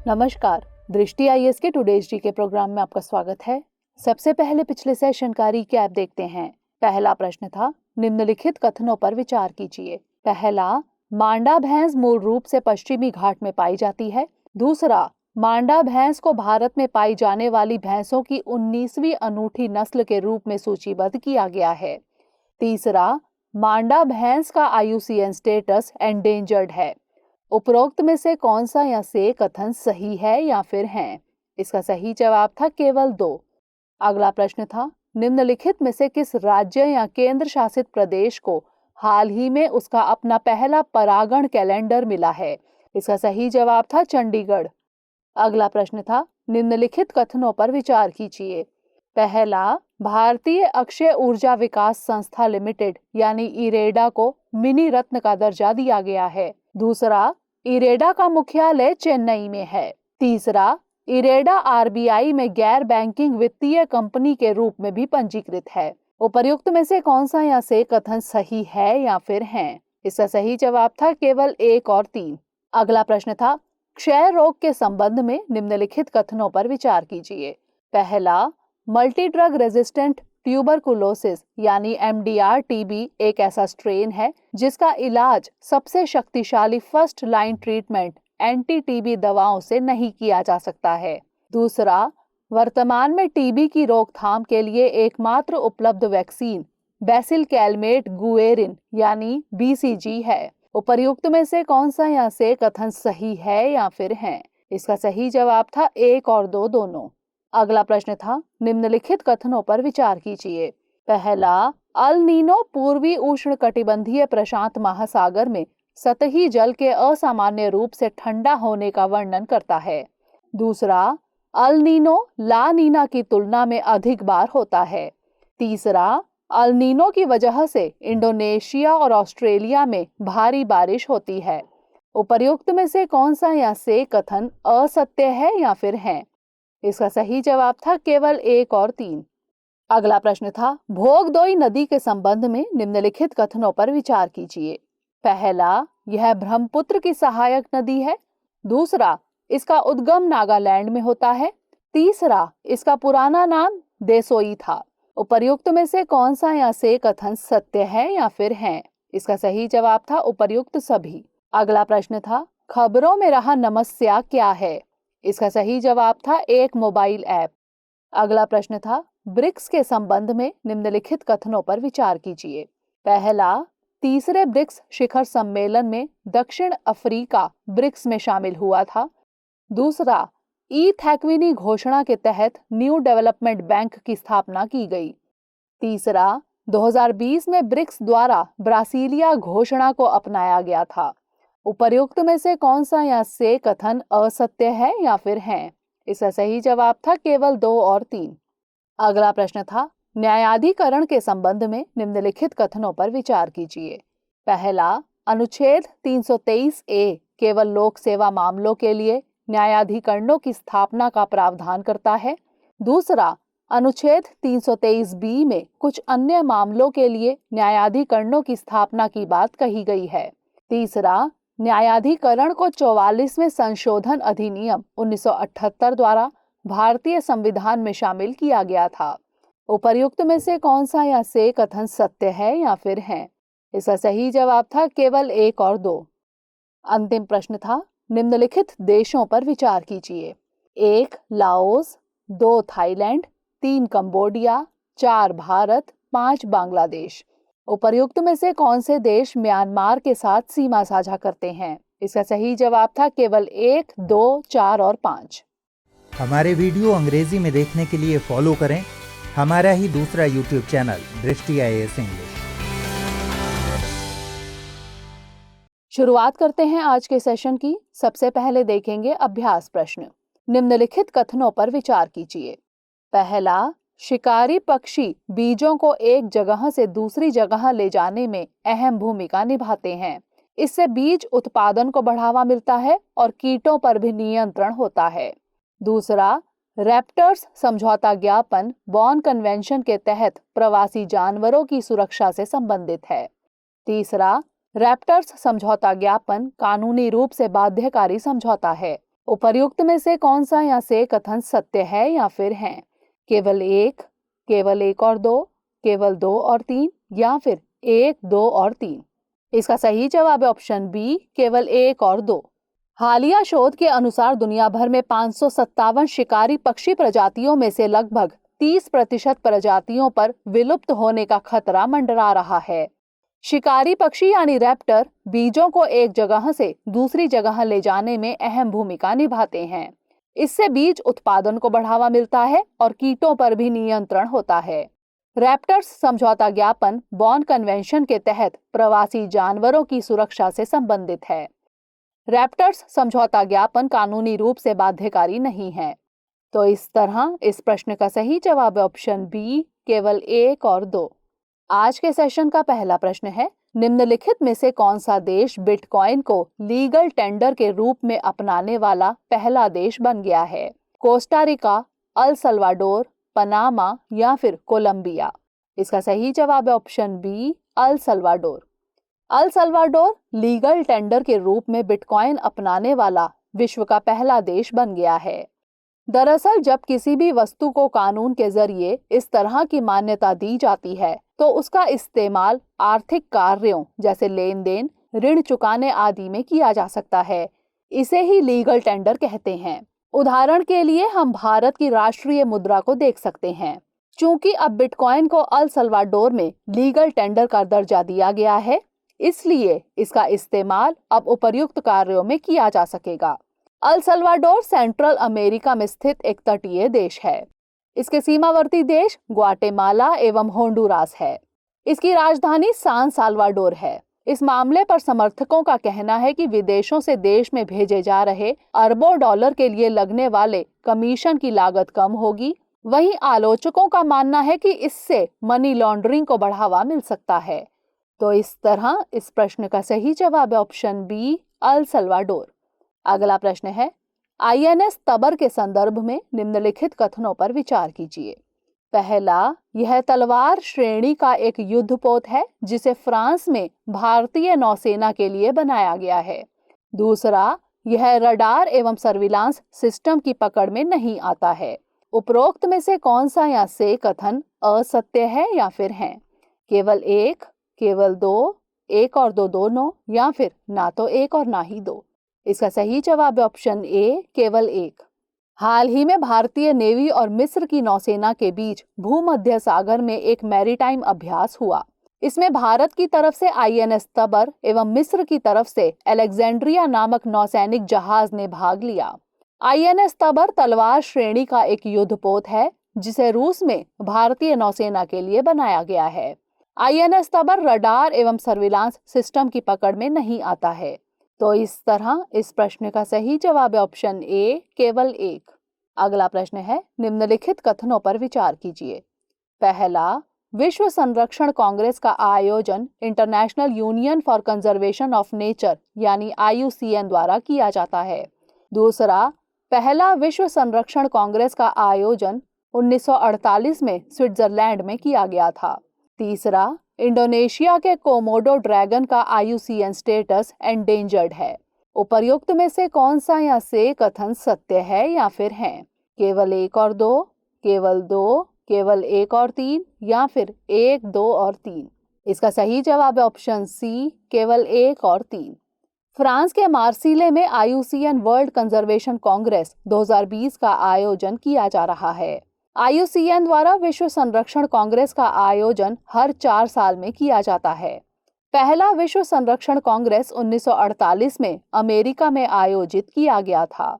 नमस्कार। दृष्टि आईएएस के टुडेज जी के प्रोग्राम में आपका स्वागत है। सबसे पहले पिछले सेशन का रिकैप देखते हैं। पहला प्रश्न था, निम्नलिखित कथनों पर विचार कीजिए। पहला, मांडा भैंस मूल रूप से पश्चिमी घाट में पाई जाती है। दूसरा, मांडा भैंस को भारत में पाई जाने वाली भैंसों की 19वीं अनूठी नस्ल के रूप में सूचीबद्ध किया गया है। तीसरा, मांडा भैंस का IUCN स्टेटस एंडेंजर्ड है। उपरोक्त में से कौन सा या से कथन सही है या फिर हैं? इसका सही जवाब था केवल 2। अगला प्रश्न था, निम्नलिखित में से किस राज्य या केंद्र शासित प्रदेश को हाल ही में उसका अपना पहला परागण कैलेंडर मिला है? इसका सही जवाब था चंडीगढ़। अगला प्रश्न था, निम्नलिखित कथनों पर विचार कीजिए। पहला, भारतीय अक्षय ऊर्जा विकास संस्था लिमिटेड यानी इरेडा को मिनी रत्न का दर्जा दिया गया है। दूसरा, इरेडा का मुख्यालय चेन्नई में है। तीसरा, इरेडा RBI में गैर बैंकिंग वित्तीय कंपनी के रूप में भी पंजीकृत है। उपर्युक्त में से कौन सा या से कथन सही है या फिर हैं? इसका सही जवाब था केवल 1 और 3। अगला प्रश्न था, क्षय रोग के संबंध में निम्नलिखित कथनों पर विचार कीजिए। पहला, मल्टी ड्रग रेजिस्टेंट ट्यूबरकुलोसिस यानी MDR TB एक ऐसा स्ट्रेन है जिसका इलाज सबसे शक्तिशाली first line treatment anti TB दवाओं से नहीं किया जा सकता है। दूसरा, वर्तमान में TB की रोकथाम के लिए एकमात्र उपलब्ध वैक्सीन बेसिल कैलमेट गुएरिन यानी BCG है। उपर्युक्त में से कौन सा या से कथन सही है या फिर हैं? इसका सही जवाब था 1 और 2 दोनों। अगला प्रश्न था, निम्नलिखित कथनों पर विचार कीजिए। पहला, अल नीनो पूर्वी उष्णकटिबंधीय प्रशांत महासागर में सतही जल के असामान्य रूप से ठंडा होने का वर्णन करता है। दूसरा, अल नीनो ला नीना की तुलना में अधिक बार होता है। तीसरा, अल नीनो की वजह से इंडोनेशिया और ऑस्ट्रेलिया में भारी बारिश होती है। उपर्युक्त में से कौन सा या से कथन असत्य है या फिर हैं? इसका सही जवाब था केवल 1 और 3। अगला प्रश्न था, भोगदोई नदी के संबंध में निम्नलिखित कथनों पर विचार कीजिए। पहला, यह ब्रह्मपुत्र की सहायक नदी है। दूसरा, इसका उद्गम नागालैंड में होता है। तीसरा, इसका पुराना नाम देसोई था। उपर्युक्त में से कौन सा या से कथन सत्य है या फिर हैं? इसका सही जवाब था उपर्युक्त सभी। अगला प्रश्न था, खबरों में रहा नमस्या क्या है? इसका सही जवाब था एक मोबाइल ऐप। अगला प्रश्न था, ब्रिक्स के संबंध में निम्नलिखित कथनों पर विचार कीजिए। पहला, तीसरे ब्रिक्स शिखर सम्मेलन में दक्षिण अफ्रीका ब्रिक्स में शामिल हुआ था। दूसरा, थैक्विनी घोषणा के तहत न्यू डेवलपमेंट बैंक की स्थापना की गई। तीसरा, 2020 में ब्रिक्स द्वारा ब्रासीलिया घोषणा को अपनाया गया था। उपर्युक्त में से कौन सा या से कथन असत्य है या फिर हैं? इसका सही जवाब था केवल 2 और 3। अगला प्रश्न था, न्यायाधिकरण के संबंध में निम्नलिखित कथनों पर विचार कीजिए। पहला, अनुच्छेद 323A केवल लोक सेवा मामलों के लिए न्यायाधिकरणों की स्थापना का प्रावधान करता है। दूसरा, अनुच्छेद 323B में कुछ अन्य मामलों के लिए न्यायाधिकरणों की स्थापना की बात कही गई है। तीसरा, न्यायाधिकरण को 44वें संशोधन अधिनियम 1978 द्वारा भारतीय संविधान में शामिल किया गया था। उपर्युक्त में से कौन सा या से कथन सत्य है या फिर हैं? इसका सही जवाब था केवल 1 और 2। अंतिम प्रश्न था, निम्नलिखित देशों पर विचार कीजिए। 1 Laos, 2 Thailand, 3 Cambodia, 4 Bharat, 5 Bangladesh. उपर्युक्त में से कौन से देश म्यांमार के साथ सीमा साझा करते हैं? इसका सही जवाब था केवल 1, 2, 4 और 5। हमारे वीडियो अंग्रेजी में देखने के लिए फॉलो करें हमारा ही दूसरा YouTube चैनल दृष्टि IAS इंग्लिश। शुरुआत करते हैं आज के सेशन की। सबसे पहले देखेंगे अभ्यास प्रश्न। निम्नलिखित कथनों पर विचार कीजिए। पहला, शिकारी पक्षी बीजों को एक जगह से दूसरी जगह ले जाने में अहम भूमिका निभाते हैं। इससे बीज उत्पादन को बढ़ावा मिलता है और कीटों पर भी नियंत्रण होता है। दूसरा, रैप्टर्स समझौता ज्ञापन बॉर्न कन्वेंशन के तहत प्रवासी जानवरों की सुरक्षा से संबंधित है। तीसरा, रैप्टर्स समझौता ज्ञापन कानूनी रूप से बाध्यकारी समझौता है। उपर्युक्त में से कौन सा या से कथन सत्य है या फिर है? केवल एक और दो, केवल 2 और 3 या फिर 1, 2 और 3? इसका सही जवाब है ऑप्शन बी, केवल 1 और 2। हालिया शोध के अनुसार दुनिया भर में 557 शिकारी पक्षी प्रजातियों में से लगभग 30% प्रजातियों पर विलुप्त होने का खतरा मंडरा रहा है। शिकारी पक्षी यानी रैप्टर बीजों को एक जगह से दूसरी जगह ले जाने में अहम भूमिका निभाते हैं। इससे बीज उत्पादन को बढ़ावा मिलता है और कीटों पर भी नियंत्रण होता है। रैप्टर्स समझौता ज्ञापन बॉर्न कन्वेंशन के तहत प्रवासी जानवरों की सुरक्षा से संबंधित है। रैप्टर्स समझौता ज्ञापन कानूनी रूप से बाध्यकारी नहीं है। तो इस तरह इस प्रश्न का सही जवाब है ऑप्शन बी, केवल 1 और 2। आज के सेशन का पहला प्रश्न है, निम्नलिखित में से कौन सा देश बिटकॉइन को लीगल टेंडर के रूप में अपनाने वाला पहला देश बन गया है? Costa Rica, El Salvador, Panama या फिर कोलंबिया? इसका सही जवाब है option B, El Salvador. El Salvador legal tender के रूप में बिटकॉइन अपनाने वाला विश्व का पहला देश बन गया है। दरअसल जब किसी भी वस्तु को कानून के जरिए इस तरह की मान्यता दी जाती है तो उसका इस्तेमाल आर्थिक कार्यों जैसे लेन देन, ऋण चुकाने आदि में किया जा सकता है। इसे ही लीगल टेंडर कहते हैं। उदाहरण के लिए हम भारत की राष्ट्रीय मुद्रा को देख सकते हैं। चूंकि अब बिटकॉइन को अल सल्वाडोर में लीगल टेंडर का दर्जा दिया गया है, इसलिए इसका इस्तेमाल अब उपर्युक्त कार्यों में किया जा सकेगा। अल सल्वाडोर सेंट्रल अमेरिका में स्थित एक तटीय देश है। इसके सीमावर्ती देश ग्वाटेमाला एवं होंडुरास है। इसकी राजधानी सान साल्वाडोर है। इस मामले पर समर्थकों का कहना है कि विदेशों से देश में भेजे जा रहे अरबों डॉलर के लिए लगने वाले कमीशन की लागत कम होगी। वहीं आलोचकों का मानना है कि इससे मनी लॉन्ड्रिंग को बढ़ावा मिल सकता है। तो इस तरह इस प्रश्न का सही जवाब है ऑप्शन बी, अल सल्वाडोर। अगला प्रश्न है, आईएनएस तबर के संदर्भ में निम्नलिखित कथनों पर विचार कीजिए। पहला, यह तलवार श्रेणी का एक युद्धपोत है जिसे फ्रांस में भारतीय नौसेना के लिए बनाया गया है। दूसरा, यह रडार एवं सर्विलांस सिस्टम की पकड़ में नहीं आता है। उपरोक्त में से कौन सा या से कथन असत्य है या फिर है? केवल 1, केवल 2, 1 और 2 दोनों या फिर ना तो 1 और ना ही 2? इसका सही जवाब है ऑप्शन ए, केवल 1। हाल ही में भारतीय नेवी और मिस्र की नौसेना के बीच भूमध्य सागर में एक मैरीटाइम अभ्यास हुआ। इसमें भारत की तरफ से आईएनएस तबर एवं मिस्र की तरफ से अलेक्जेंड्रिया नामक नौसैनिक जहाज ने भाग लिया। आईएनएस तबर तलवार श्रेणी का एक युद्धपोत है जिसे रूस में भारतीय नौसेना के लिए बनाया गया है। आईएनएस तबर रडार एवं सर्विलांस सिस्टम की पकड़ में नहीं आता है। तो इस तरह इस प्रश्न का सही जवाब है ऑप्शन ए, केवल 1। अगला प्रश्न है, निम्नलिखित कथनों पर विचार कीजिए। पहला, विश्व संरक्षण कांग्रेस का आयोजन international union for conservation of nature यानी IUCN द्वारा किया जाता है। दूसरा, पहला विश्व संरक्षण कांग्रेस का आयोजन 1948 में स्विट्जरलैंड में किया गया था। तीसरा, इंडोनेशिया के कोमोडो ड्रैगन का IUCN स्टेटस एंडेंजर्ड है। उपर्युक्त में से कौन सा या से कथन सत्य है या फिर है? केवल 1 और 2, केवल 2, केवल 1 और 3 या फिर 1, 2 और 3? इसका सही जवाब है ऑप्शन सी, केवल 1 और 3। फ्रांस के मार्सिले में IUCN वर्ल्ड कंजर्वेशन कांग्रेस 2020 का आयोजन किया जा रहा है। IUCN द्वारा विश्व संरक्षण कांग्रेस का आयोजन हर 4 साल में किया जाता है। पहला विश्व संरक्षण कांग्रेस 1948 में अमेरिका में आयोजित किया गया था।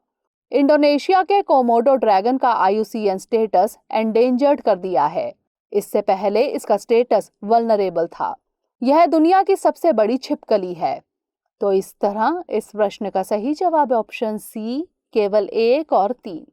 इंडोनेशिया के कोमोडो ड्रैगन का IUCN स्टेटस एंडेंजर्ड कर दिया है। इससे पहले इसका स्टेटस वल्नरेबल था। यह दुनिया की सबसे बड़ी छिपकली है। तो इस तरह इस प्रश्न का सही जवाब है ऑप्शन सी, केवल 1 और 3।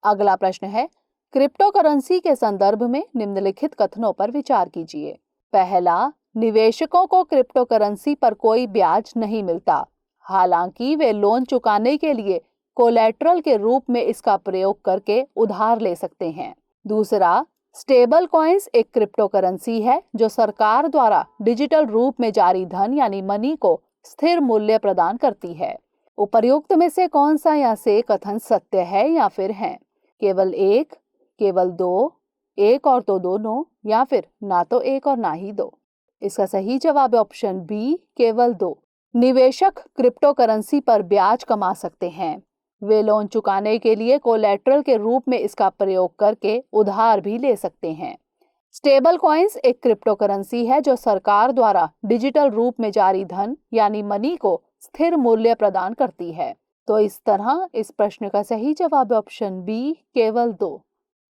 अगला प्रश्न है, क्रिप्टो करेंसी के संदर्भ में निम्नलिखित कथनों पर विचार कीजिए। पहला, निवेशकों को क्रिप्टो करेंसी पर कोई ब्याज नहीं मिलता, हालांकि वे लोन चुकाने के लिए कोलैटरल के रूप में इसका प्रयोग करके उधार ले सकते हैं। दूसरा, स्टेबल कॉइन्स एक क्रिप्टो करेंसी है जो सरकार द्वारा डिजिटल रूप में जारी धन यानी मनी को स्थिर मूल्य प्रदान करती है। उपर्युक्त में से कौन सा या से कथन सत्य है या फिर है? केवल एक, केवल दो, एक और दो दोनों, या फिर ना तो एक और ना ही दो। इसका सही जवाब है ऑप्शन बी, केवल दो। निवेशक क्रिप्टो करेंसी पर ब्याज कमा सकते हैं। वे लोन चुकाने के लिए कोलैटरल के रूप में इसका प्रयोग करके उधार भी ले सकते हैं। स्टेबल कॉइन्स एक क्रिप्टो करेंसी है जो सरकार द्वारा डिजिटल रूप में जारी धन यानी मनी को स्थिर मूल्य प्रदान करती है। तो इस तरह इस प्रश्न का सही जवाब है ऑप्शन बी, केवल दो।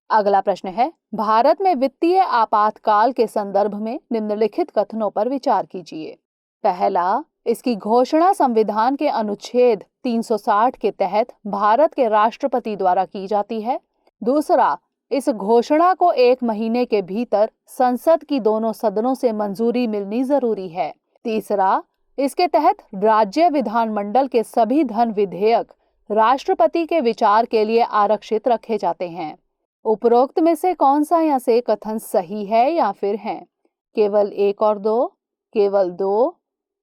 अगला प्रश्न है, भारत में वित्तीय आपातकाल के संदर्भ में निम्नलिखित कथनों पर विचार कीजिए। पहला, इसकी घोषणा संविधान के अनुच्छेद 360 के तहत भारत के राष्ट्रपति द्वारा की जाती है। दूसरा, इस घोषणा को 1 महीने के भीतर संसद की दोनों सदनों से मंजूरी मिलनी जरूरी है। तीसरा, इसके तहत राज्य विधानमंडल के सभी धन विधेयक राष्ट्रपति के विचार के लिए आरक्षित रखे जाते हैं। उपरोक्त में से कौन सा या से कथन सही है या फिर है? केवल एक और दो, केवल दो,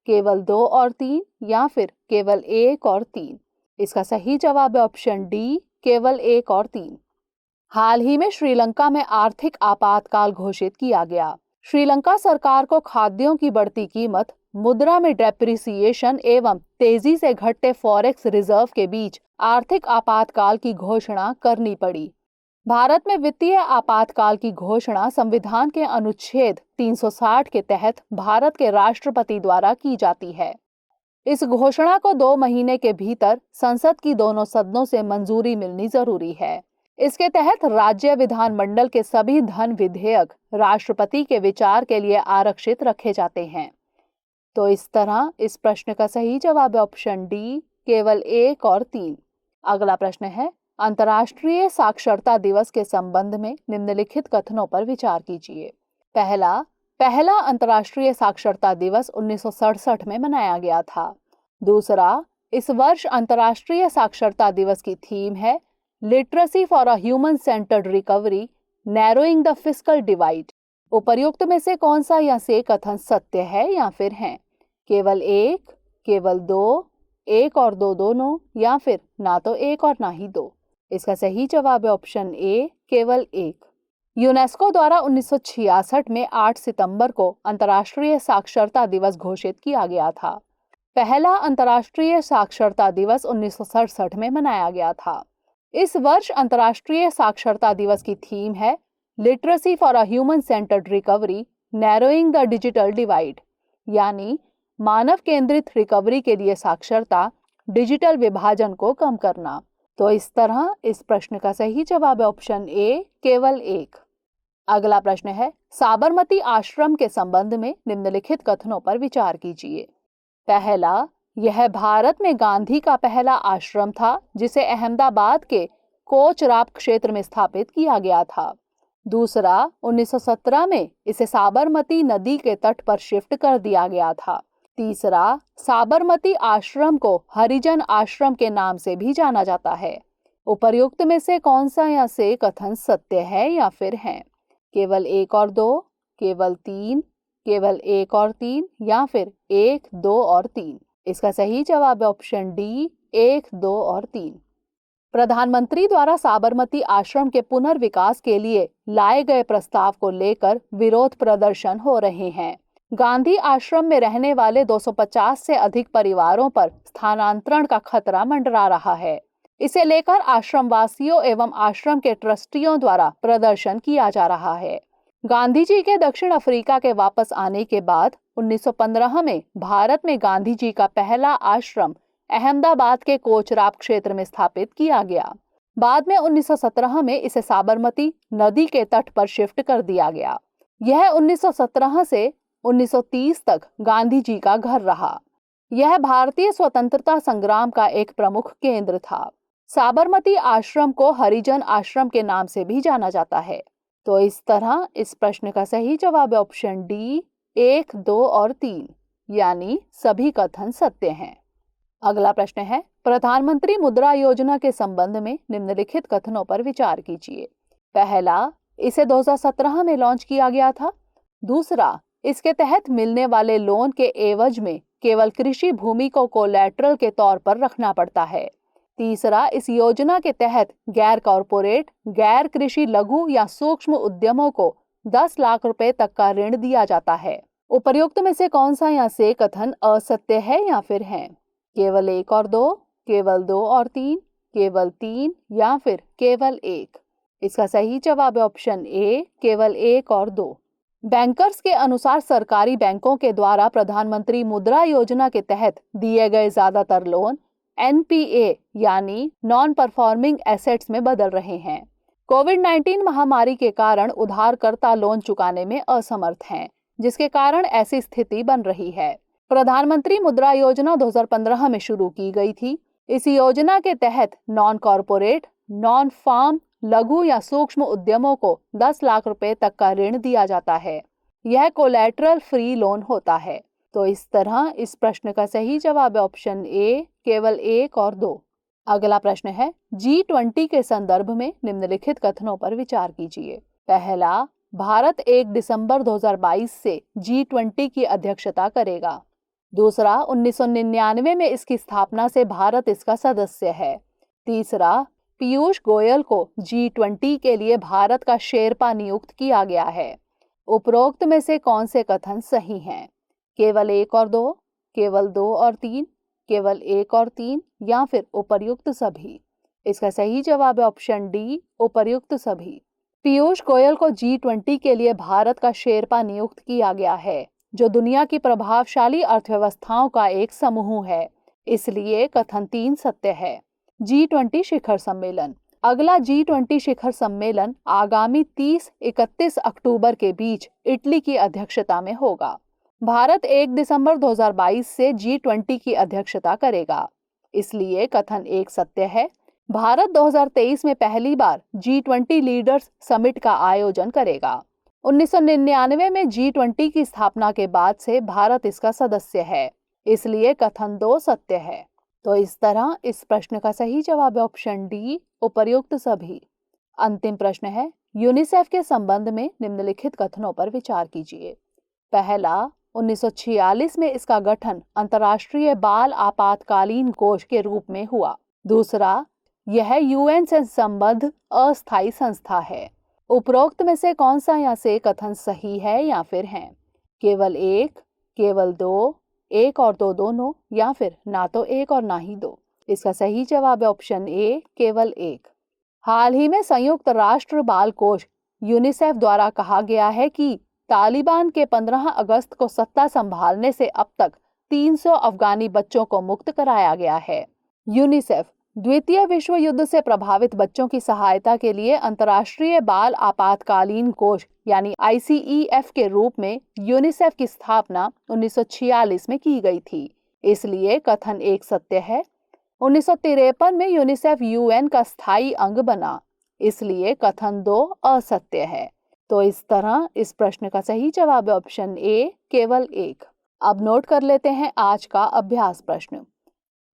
केवल दो और तीन, या फिर केवल एक और तीन। इसका सही जवाब है ऑप्शन डी, केवल एक और तीन। हाल ही में श्रीलंका में आर्थिक आपातकाल घोषित किया गया। श्रीलंका सरकार को खाद्यों की बढ़ती कीमत, मुद्रा में डेप्रिसिएशन एवं तेजी से घटते फॉरेक्स रिजर्व के बीच आर्थिक आपातकाल की घोषणा करनी पड़ी। भारत में वित्तीय आपातकाल की घोषणा संविधान के अनुच्छेद 360 के तहत भारत के राष्ट्रपति द्वारा की जाती है। इस घोषणा को 2 महीने के भीतर संसद की दोनों सदनों से मंजूरी मिलनी जरूरी है। इसके तहत राज्य विधानमंडल के सभी धन विधेयक राष्ट्रपति के विचार के लिए आरक्षित रखे जाते हैं। तो इस तरह इस प्रश्न का सही जवाब है ऑप्शन डी, केवल एक और तीन। अगला प्रश्न है, अंतर्राष्ट्रीय साक्षरता दिवस के संबंध में निम्नलिखित कथनों पर विचार कीजिए। पहला अंतर्राष्ट्रीय साक्षरता दिवस 1967 में मनाया गया था। दूसरा, इस वर्ष अंतर्राष्ट्रीय साक्षरता दिवस की थीम है literacy for a human centred recovery, narrowing the fiscal divide. उपर्युक्त में से कौन सा या से कथन सत्य है या फिर है? केवल एक, केवल दो, एक और दो दोनों, या फिर ना तो एक और ना ही दो। इसका सही जवाब है ऑप्शन ए, केवल एक। यूनेस्को द्वारा 1966 में 8 सितंबर को अंतर्राष्ट्रीय साक्षरता दिवस घोषित किया गया था। पहला अंतर्राष्ट्रीय साक्षरता दिवस 1967 में मनाया गया था। इस वर्ष अंतर्राष्ट्रीय साक्षरता दिवस की थीम है literacy for a human centred recovery, narrowing the digital divide, यानी मानव केंद्रित रिकवरी के लिए साक्षरता, डिजिटल विभाजन को कम करना। तो इस तरह इस प्रश्न का सही जवाब है ऑप्शन ए, केवल एक। अगला प्रश्न है, साबरमती आश्रम के संबंध में निम्नलिखित कथनों पर विचार कीजिए। पहला, यह भारत में गांधी का पहला आश्रम था जिसे अहमदाबाद के कोचराब क्षेत्र में स्थापित किया गया था। दूसरा, 1917 में इसे साबरमती नदी के तट पर शिफ्ट कर दिया गया था। तीसरा, साबरमती आश्रम को हरिजन आश्रम के नाम से भी जाना जाता है। उपर्युक्त में से कौन सा या से कथन सत्य है या फिर है? केवल एक और दो, केवल तीन, केवल एक और तीन, या फिर एक, दो और तीन। इसका सही जवाब है ऑप्शन डी, एक, दो और तीन। प्रधानमंत्री द्वारा साबरमती आश्रम के पुनर्विकास के लिए लाए गए प्रस्ताव को लेकर विरोध प्रदर्शन हो रहे हैं। गांधी आश्रम में रहने वाले 250 से अधिक परिवारों पर स्थानांतरण का खतरा मंडरा रहा है। इसे लेकर आश्रम वासियों एवं आश्रम के ट्रस्टियों द्वारा प्रदर्शन किया जा रहा है। गांधी जी के दक्षिण अफ्रीका के वापस आने के बाद 1915 में भारत में गांधी जी का पहला आश्रम अहमदाबाद के कोचराब क्षेत्र में स्थापित किया गया। बाद में 1917 में इसे साबरमती नदी के तट पर शिफ्ट कर दिया गया। यह 1917 से 1930 तक गांधी जी का घर रहा। यह भारतीय स्वतंत्रता संग्राम का एक प्रमुख केंद्र था। साबरमती आश्रम को हरिजन आश्रम के नाम से भी जाना जाता है। तो इस तरह इस प्रश्न का सही जवाब है ऑप्शन डी, एक, दो और तीन, यानी सभी कथन सत्य हैं। अगला प्रश्न है, प्रधानमंत्री मुद्रा योजना के संबंध में निम्नलिखित कथनों पर विचार कीजिए। पहला, इसे 2017 में लॉन्च किया गया था। दूसरा, इसके तहत मिलने वाले लोन के एवज में केवल कृषि भूमि को कोलैटरल के तौर पर रखना पड़ता है। तीसरा, इस योजना के तहत गैर कॉरपोरेट, गैर कृषि लघु या सूक्ष्म उद्यमों को 10 लाख रुपए तक का ऋण दिया जाता है। उपर्युक्त में से कौन सा या से कथन असत्य है या फिर है? केवल 1 और 2, केवल 2 और 3, केवल 3 या फिर केवल 1? इसका सही जवाब है ऑप्शन ए, केवल 1 और 2। बैंकर्स के अनुसार सरकारी बैंकों के द्वारा प्रधानमंत्री मुद्रा योजना के तहत दिए गए ज्यादातर लोन एनपीए यानी नॉन परफॉर्मिंग एसेट्स में बदल रहे हैं। कोविड-19 महामारी के कारण उधारकर्ता लोन चुकाने में असमर्थ हैं, जिसके कारण ऐसी स्थिति बन रही है। प्रधानमंत्री मुद्रा योजना 2015 में शुरू की गई थी। इस योजना के तहत नॉन कॉरपोरेट, नॉन फार्म, लघु या सूक्ष्म उद्यमों को 10 लाख रुपए तक का ऋण दिया जाता है। यह कोलैटरल फ्री लोन होता है। तो इस तरह इस प्रश्न का सही जवाब है ऑप्शन ए, केवल 1 और 2। अगला प्रश्न है, G20 के संदर्भ में निम्नलिखित कथनों पर विचार कीजिए। पहला, भारत 1 दिसंबर 2022 से G20 की अध्यक्षता करेगा। दूसरा, 1999 में इसकी स्थापना से भारत इसका सदस्य है। तीसरा, पीयूष गोयल को G20 के लिए भारत का शेरपा नियुक्त किया गया है। उपरोक्त में से कौन से कथन सही हैं? केवल 1 और 2, केवल 2 और 3, केवल 1 और 3 या फिर उपर्युक्त सभी? इसका सही जवाब है ऑप्शन डी, उपर्युक्त सभी। पीयूष गोयल को G20 के लिए भारत का शेरपा नियुक्त किया गया है, जो दुनिया की प्रभावशाली अर्थव्यवस्थाओं का एक समूह है। इसलिए कथन 3 सत्य है। G20 शिखर सम्मेलन। अगला G20 शिखर सम्मेलन आगामी 30-31 अक्टूबर के बीच इटली की अध्यक्षता में होगा। भारत 1 दिसंबर 2022 से G20 की अध्यक्षता करेगा। इसलिए कथन 1 सत्य है। भारत 2023 में पहली बार G20 लीडर्स समिट का आयोजन करेगा। 1999 में G20 की स्थापना के बाद से भारत इसका सदस्य है। इसलिए कथन 2 सत्य है। तो इस तरह इस प्रश्न का सही जवाब है ऑप्शन डी, उपर्युक्त सभी। अंतिम प्रश्न है, यूनिसेफ के संबंध में निम्नलिखित कथनों पर विचार कीजिए। पहला, 1946 में इसका गठन अंतर्राष्ट्रीय बाल आपातकालीन कोष के रूप में हुआ। दूसरा, यह यूएन से संबद्ध अस्थायी संस्था है। उपरोक्त में से कौन सा या से कथन सही है या फिर है? केवल 1, केवल 2, 1 और 2 दोनों या फिर ना तो 1 और ना ही 2? इसका सही जवाब है ऑप्शन ए, केवल 1। हाल ही में संयुक्त राष्ट्र बाल कोष यूनिसेफ द्वारा कहा गया है कि तालिबान के 15 अगस्त को सत्ता संभालने से अब तक 300 अफगानी बच्चों को मुक्त कराया गया है। यूनिसेफ द्वितीय विश्व युद्ध से प्रभावित बच्चों की सहायता के लिए अंतर्राष्ट्रीय बाल आपातकालीन कोष यानी ICEF के रूप में यूनिसेफ की स्थापना 1946 में की गई थी। इसलिए कथन 1 सत्य है। 1953 में यूनिसेफ UN का स्थायी अंग बना। इसलिए कथन 2 असत्य है। तो इस तरह इस प्रश्न का सही जवाब है ऑप्शन ए, केवल 1। अब नोट कर लेते हैं आज का अभ्यास प्रश्न।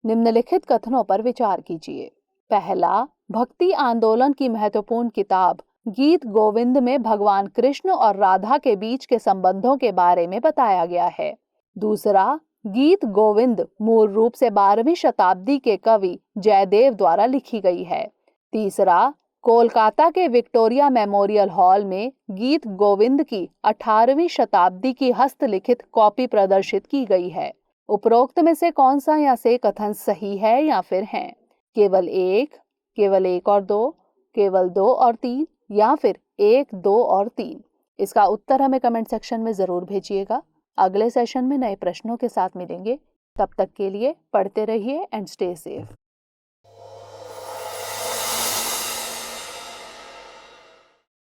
निम्नलिखित कथनों पर विचार कीजिए। पहला, भक्ति आंदोलन की महत्वपूर्ण किताब गीत गोविंद में भगवान कृष्ण और राधा के बीच के संबंधों के बारे में बताया गया है। दूसरा, गीत गोविंद मूल रूप से 12वीं शताब्दी के कवि जयदेव द्वारा लिखी गई है। तीसरा, कोलकाता के विक्टोरिया मेमोरियल हॉल में गीत गोविंद की 18वीं शताब्दी की हस्तलिखित कॉपी प्रदर्शित की गई है। उपरोक्त में से कौन सा या से कथन सही है या फिर है? केवल 1, केवल 1 और 2, केवल 2 और 3 या फिर 1, 2 और 3? इसका उत्तर हमें कमेंट सेक्शन में जरूर भेजिएगा। अगले सेशन में नए प्रश्नों के साथ मिलेंगे। तब तक के लिए पढ़ते रहिए एंड स्टे सेफ।